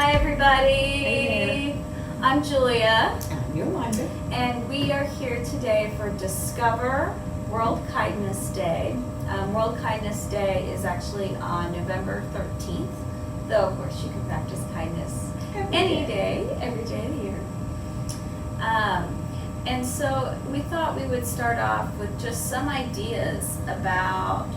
Hi everybody. Hey. I'm Julia. I'm Yolanda. And we are here today for Discover World Kindness Day. World Kindness Day is actually on November 13th, though of course you can practice kindness any day, every day of the year. And so we thought we would start off with just some ideas about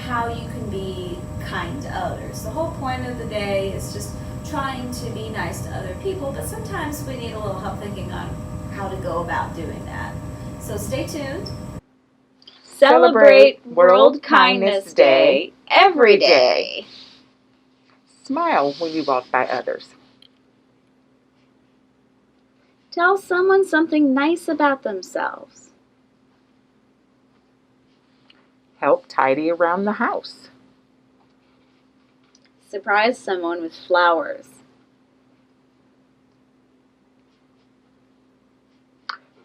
how you can be kind to others. The whole point of the day is just trying to be nice to other people, but sometimes we need a little help thinking on how to go about doing that. So stay tuned. Celebrate World Kindness Day every day. Smile when you walk by others. Tell someone something nice about themselves. Help tidy around the house. Surprise someone with flowers.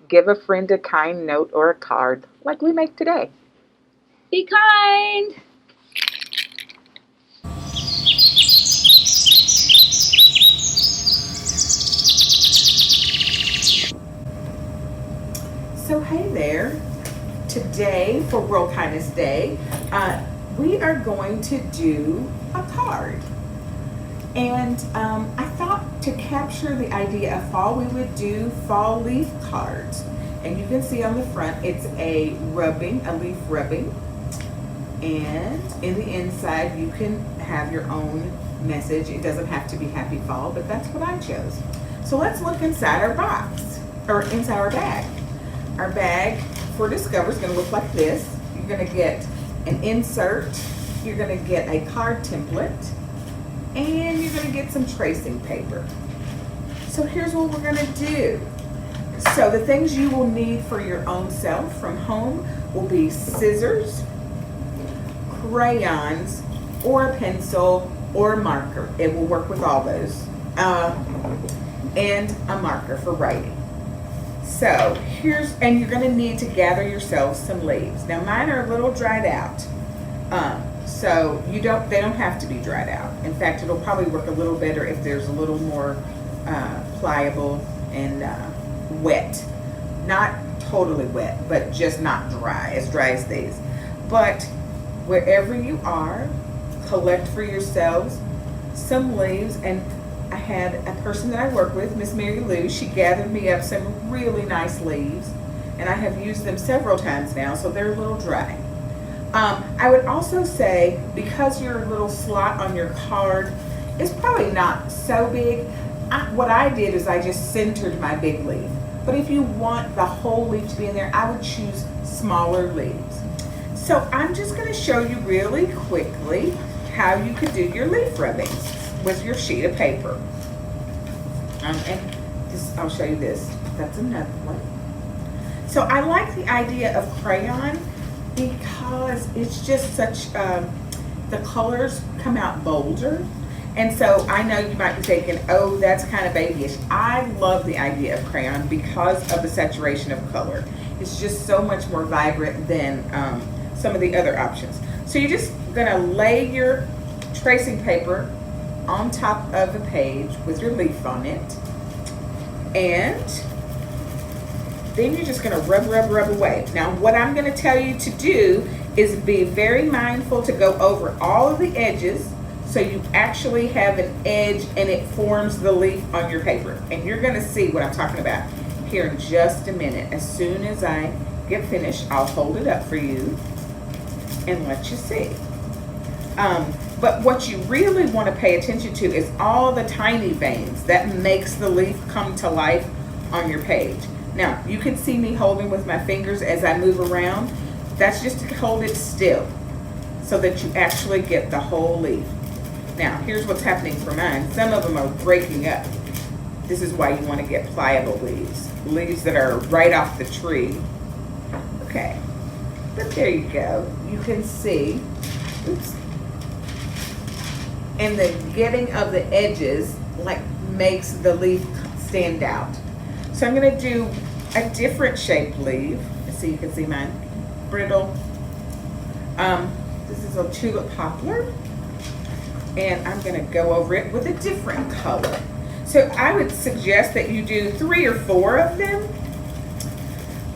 Give a friend a kind note or a card like we make today. Be kind. So hey there, today for World Kindness Day, we are going to do a card. And I thought to capture the idea of fall, we would do fall leaf cards. And you can see on the front, it's a leaf rubbing. And in the inside, you can have your own message. It doesn't have to be happy fall, but that's what I chose. So let's look inside our box, or inside our bag. Our bag for Discover is going to look like this. You're going to get an insert, you're going to get a card template, and you're going to get some tracing paper. So here's what we're going to do. So the things you will need for your own self from home will be scissors, crayons, or a pencil, or a marker. It will work with all those. And a marker for writing. So and you're going to need to gather yourself some leaves. Now mine are a little dried out, so they don't have to be dried out. In fact, it'll probably work a little better if there's a little more pliable and wet. Not totally wet, but just not dry as these. But wherever you are, collect for yourselves some leaves. And I had a person that I work with, Miss Mary Lou, she gathered me up some really nice leaves, and I have used them several times now, so they're a little dry. I would also say, because your little slot on your card is probably not so big, what I did is I just centered my big leaf. But if you want the whole leaf to be in there, I would choose smaller leaves. So I'm just going to show you really quickly how you could do your leaf rubbings with your sheet of paper. I'll show you this. That's another one. So I like the idea of crayon because it's just such, the colors come out bolder. And so I know you might be thinking, oh, that's kind of babyish. I love the idea of crayon because of the saturation of color. It's just so much more vibrant than some of the other options. So you're just gonna lay your tracing paper on top of a page with your leaf on it, and then you're just going to rub away. Now what I'm going to tell you to do is be very mindful to go over all of the edges so you actually have an edge and it forms the leaf on your paper. And you're going to see what I'm talking about here in just a minute. As soon as I get finished, I'll hold it up for you and let you see. But what you really want to pay attention to is all the tiny veins that makes the leaf come to life on your page. Now, you can see me holding with my fingers as I move around. That's just to hold it still so that you actually get the whole leaf. Now, here's what's happening for mine. Some of them are breaking up. This is why you want to get pliable leaves. Leaves that are right off the tree. Okay, but there you go. You can see, oops. And the getting of the edges like makes the leaf stand out. So I'm going to do a different shaped leaf. So you can see mine, brittle. This is a tulip poplar. and I'm going to go over it with a different color. So I would suggest that you do 3 or 4 of them,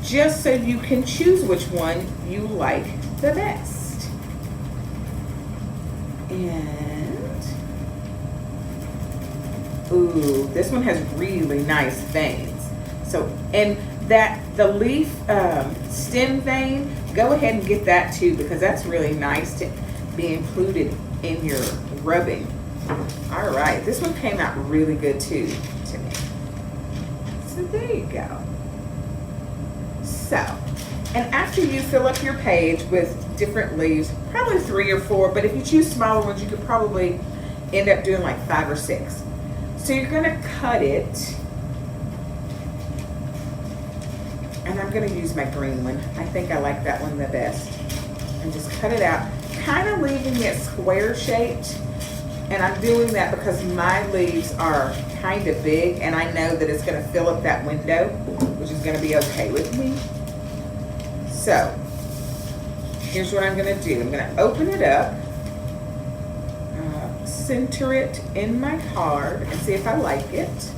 just so you can choose which one you like the best. And, ooh, this one has really nice veins. So, and the leaf stem vein, go ahead and get that too, because that's really nice to be included in your rubbing. All right, this one came out really good too to me. So there you go. So, and after you fill up your page with different leaves, probably 3 or 4, but if you choose smaller ones, you could probably end up doing like 5 or 6. So you're gonna cut it, and I'm gonna use my green one. I think I like that one the best. And just cut it out, kind of leaving it square shaped. And I'm doing that because my leaves are kind of big, and I know that it's going to fill up that window, which is going to be okay with me. So here's what I'm going to do. I'm going to open it up, center it in my card, and see if I like it.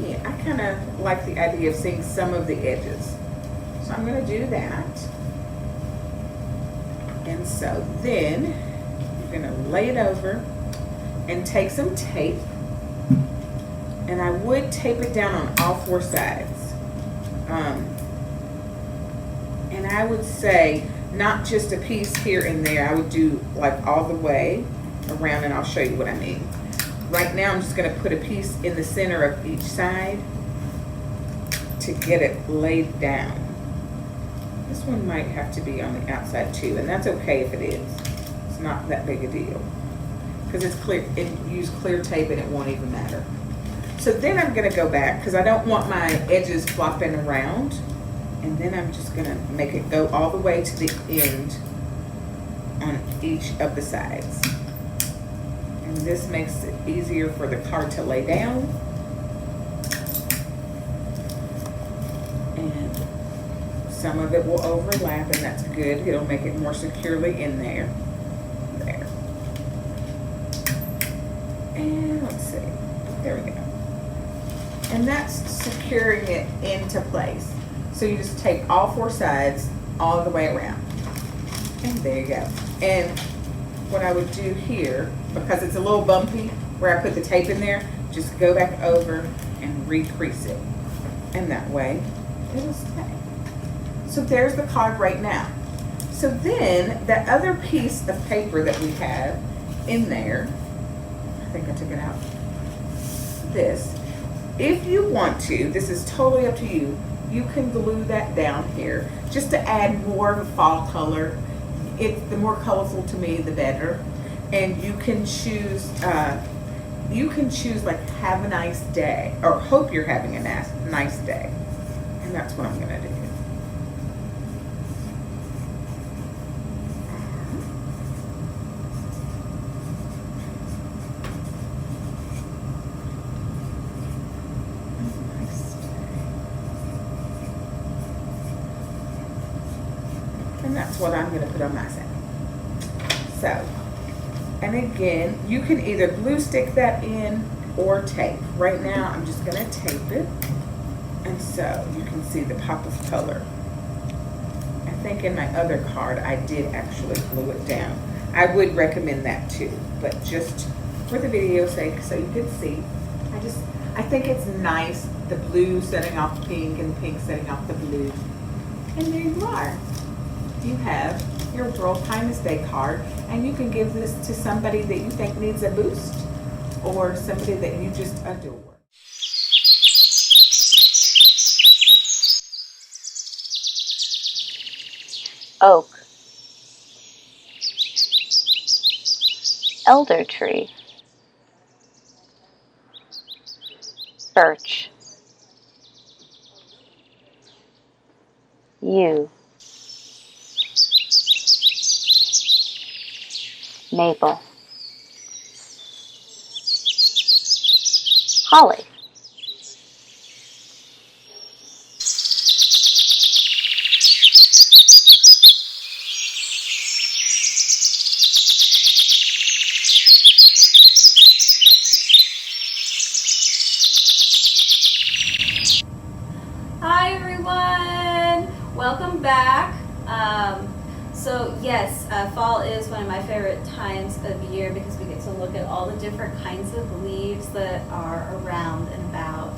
Yeah, I kind of like the idea of seeing some of the edges. So I'm going to do that. And so then going to lay it over and take some tape, and I would tape it down on all 4 sides, and I would say not just a piece here and there. I would do like all the way around, and I'll show you what I mean. Right now I'm just going to put a piece in the center of each side to get it laid down. This one might have to be on the outside too, and that's okay if it is. Not that big a deal, because it's clear, use clear tape and it won't even matter. So then I'm going to go back, because I don't want my edges flopping around, and then I'm just going to make it go all the way to the end on each of the sides. And this makes it easier for the card to lay down. And some of it will overlap, and that's good. It'll make it more securely in there. There. And let's see. There we go. And that's securing it into place. So you just take all 4 sides all the way around. And there you go. And what I would do here, because it's a little bumpy where I put the tape in there, just go back over and recrease it. And that way it'll stay. So there's the card right now. So then that other piece of paper that we have in there, I think I took it out, this, if you want to, this is totally up to you, you can glue that down here just to add more of a fall color. The more colorful to me, the better. And you can choose like have a nice day, or hope you're having a nice day. And that's what I'm gonna do. And that's what I'm going to put on my side. So, and again, you can either glue stick that in or tape. Right now, I'm just going to tape it. And so you can see the pop of color. I think in my other card, I did actually glue it down. I would recommend that too, but just for the video's sake, so you can see. I think it's nice, the blue setting off the pink and the pink setting off the blue. And there you are. You have your World Kindness Day card, and you can give this to somebody that you think needs a boost, or somebody that you just adore. Oak. Elder tree. Birch. Yew. Maple. Holly. welcome back. So yes, fall is one of my favorite times of year because we get to look at all the different kinds of leaves that are around and about.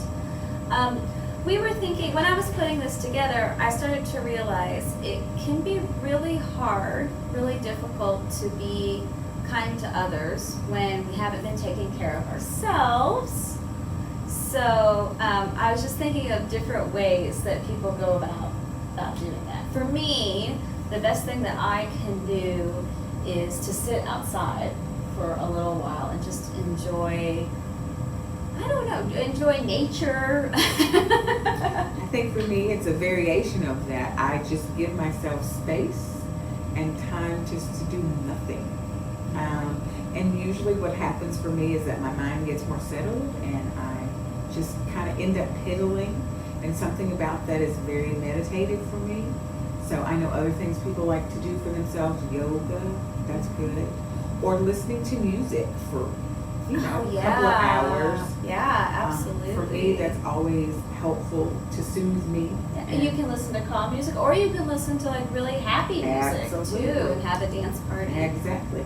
We were thinking, when I was putting this together, I started to realize it can be really hard, really difficult to be kind to others when we haven't been taking care of ourselves. So I was just thinking of different ways that people go about doing that. For me, the best thing that I can do is to sit outside for a little while and just enjoy, I don't know, enjoy nature. I think for me, it's a variation of that. I just give myself space and time just to do nothing. And usually what happens for me is that my mind gets more settled and I just kind of end up piddling. And something about that is very meditative for me. So I know other things people like to do for themselves, yoga, that's good. Or listening to music for, a couple of hours. Yeah, absolutely. For me, that's always helpful to soothe me. And you can listen to calm music, or you can listen to like really happy music Absolutely. too, and have a dance party. Exactly.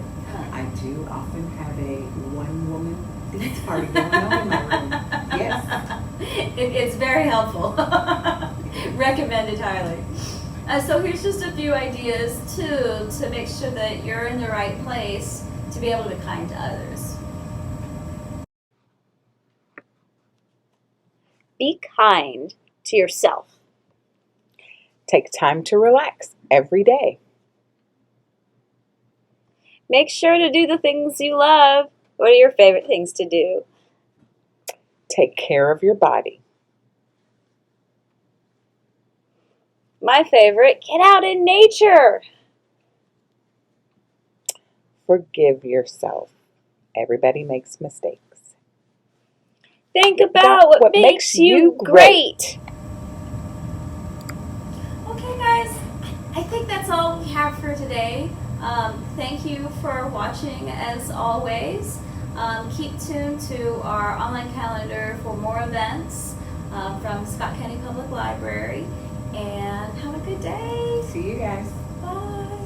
I do often have a one-woman dance party going on in my room. Yes. It's very helpful. Recommended highly. So here's just a few ideas too to make sure that you're in the right place to be able to be kind to others. Be kind to yourself. Take time to relax every day. Make sure to do the things you love. What are your favorite things to do? Take care of your body. My favorite, get out in nature. Forgive yourself. Everybody makes mistakes. Think about what makes you great. Okay, guys, I think that's all we have for today. Thank you for watching as always. Keep tuned to our online calendar for more events from Scott County Public Library. And have a good day. See you guys. Bye.